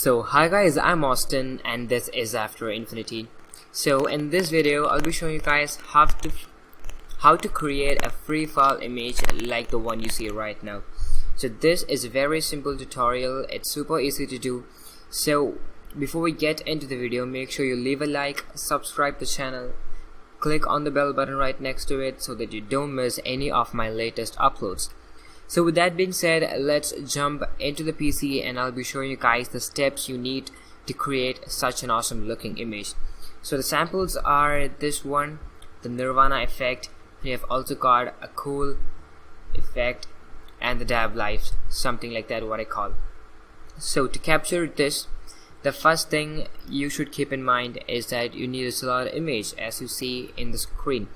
So hi guys, I'm Austin and this is After Infinity. So in this video I'll be showing you guys how to create a free file image like the one you see right now. So this is a very simple tutorial, it's super easy to do. So before we get into the video, make sure you leave a like, subscribe to the channel, click on the bell button right next to it so that you don't miss any of my latest uploads. So with that being said, let's jump into the PC and I'll be showing you guys the steps you need to create such an awesome looking image. So the samples are this one, the Nirvana effect, and you have also got a cool effect and the dab lights, something like that what I call. So to capture this, the first thing you should keep in mind is that you need a silhouette image as you see in the screen.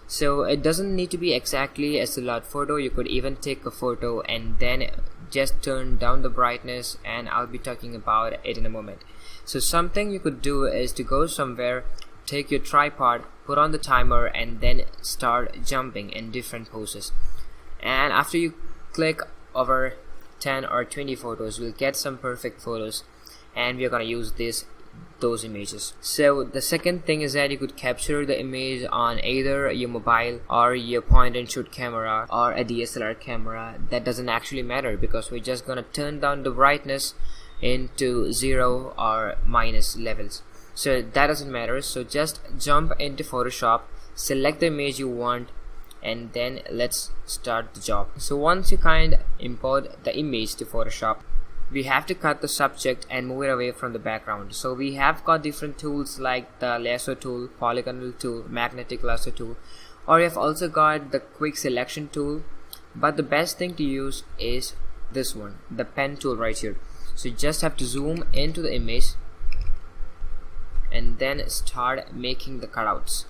So it doesn't need to be exactly a silhouette photo, you could even take a photo and then just turn down the brightness, and I'll be talking about it in a moment. So something you could do is to go somewhere, take your tripod, put on the timer and then start jumping in different poses. And after you click over 10 or 20 photos, we'll get some perfect photos and we're gonna use those images. So the second thing is that you could capture the image on either your mobile or your point and shoot camera or a DSLR camera. That doesn't actually matter because we're just gonna turn down the brightness into 0 or minus levels, so that doesn't matter. So just jump into Photoshop, select the image you want, and then let's start the job. So once you import the image to Photoshop, we have to cut the subject and move it away from the background. So we have got different tools like the lasso tool, polygonal tool, magnetic lasso tool, or you have also got the quick selection tool, but the best thing to use is this one, the pen tool right here. So you just have to zoom into the image and then start making the cutouts.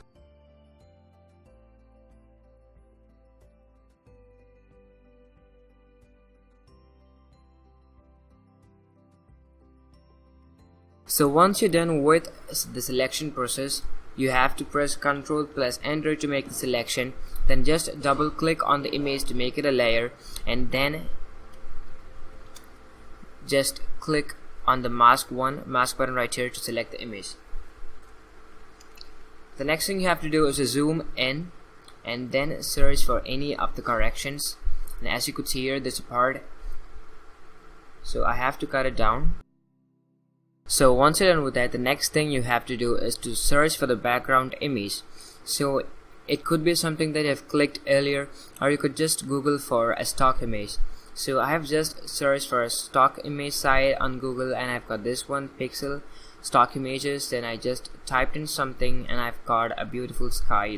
So once you're done with the selection process, you have to press Ctrl plus Enter to make the selection, then just double click on the image to make it a layer, and then just click on the mask button right here to select the image. The next thing you have to do is to zoom in and then search for any of the corrections, and as you could see here, there's a part, so I have to cut it down. So once you're done with that, the next thing you have to do is to search for the background image. So it could be something that you have clicked earlier, or you could just Google for a stock image. So I have just searched for a stock image site on Google and I've got this one, Pixel stock images. Then I just typed in something and I've got a beautiful sky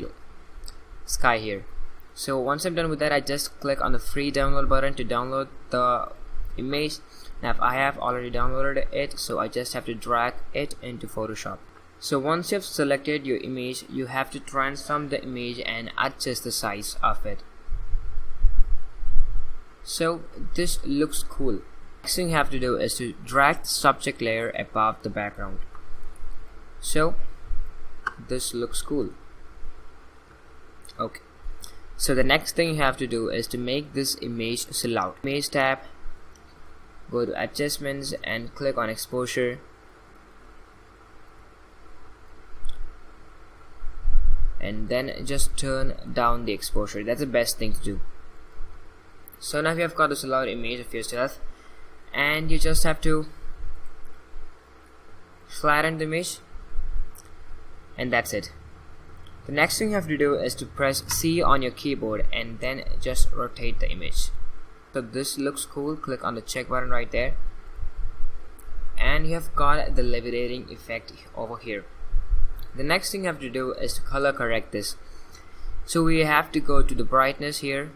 here. So once I'm done with that, I just click on the free download button to download the image. Now I have already downloaded it, so I just have to drag it into Photoshop. So once you've selected your image, you have to transform the image and adjust the size of it. So this looks cool. Next thing you have to do is to drag the subject layer above the background. So this looks cool. Okay. So the next thing you have to do is to make this image silhouette. Image tab, go to adjustments and click on exposure, and then just turn down the exposure. That's the best thing to do. So now you have got the silhouette image of yourself and you just have to flatten the image, and that's it. The next thing you have to do is to press C on your keyboard and then just rotate the image. So this looks cool, click on the check button right there and you have got the levitating effect over here. The next thing you have to do is to color correct this. So we have to go to the brightness here,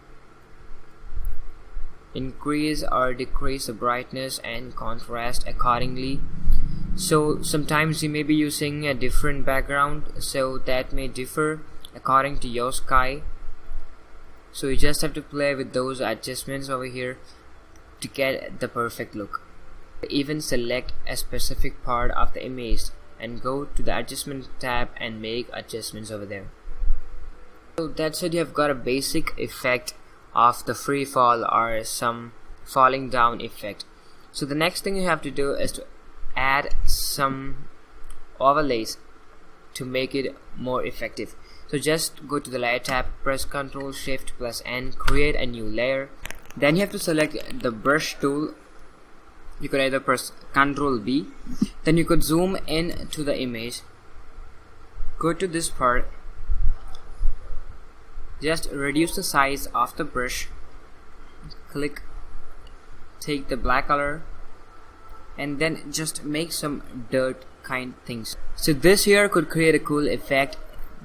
increase or decrease the brightness and contrast accordingly. So sometimes you may be using a different background, so that may differ according to your sky. So you just have to play with those adjustments over here to get the perfect look. Even select a specific part of the image and go to the adjustment tab and make adjustments over there. So that's it, you have got a basic effect of the free fall or some falling down effect. So the next thing you have to do is to add some overlays to make it more effective. So just go to the layer tab, press Ctrl Shift plus N, create a new layer. Then you have to select the brush tool. You could either press Ctrl B. Then you could zoom in to the image. Go to this part. Just reduce the size of the brush. Click. Take the black color. And then just make some dirt kind things. So this here could create a cool effect.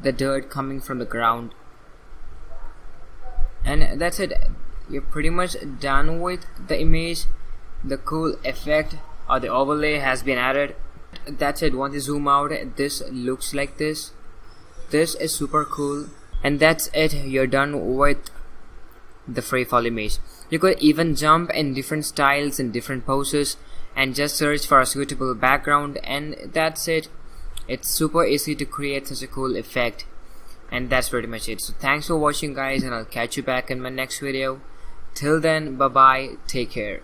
The dirt coming from the ground. And that's it. You're pretty much done with the image. The cool effect or the overlay has been added. That's it. Once you zoom out, this looks like this. This is super cool. And that's it. You're done with the freefall image. You could even jump in different styles and different poses and just search for a suitable background, and that's it. It's super easy to create such a cool effect. And that's pretty much it. So thanks for watching guys, and I'll catch you back in my next video. Till then, bye bye, take care.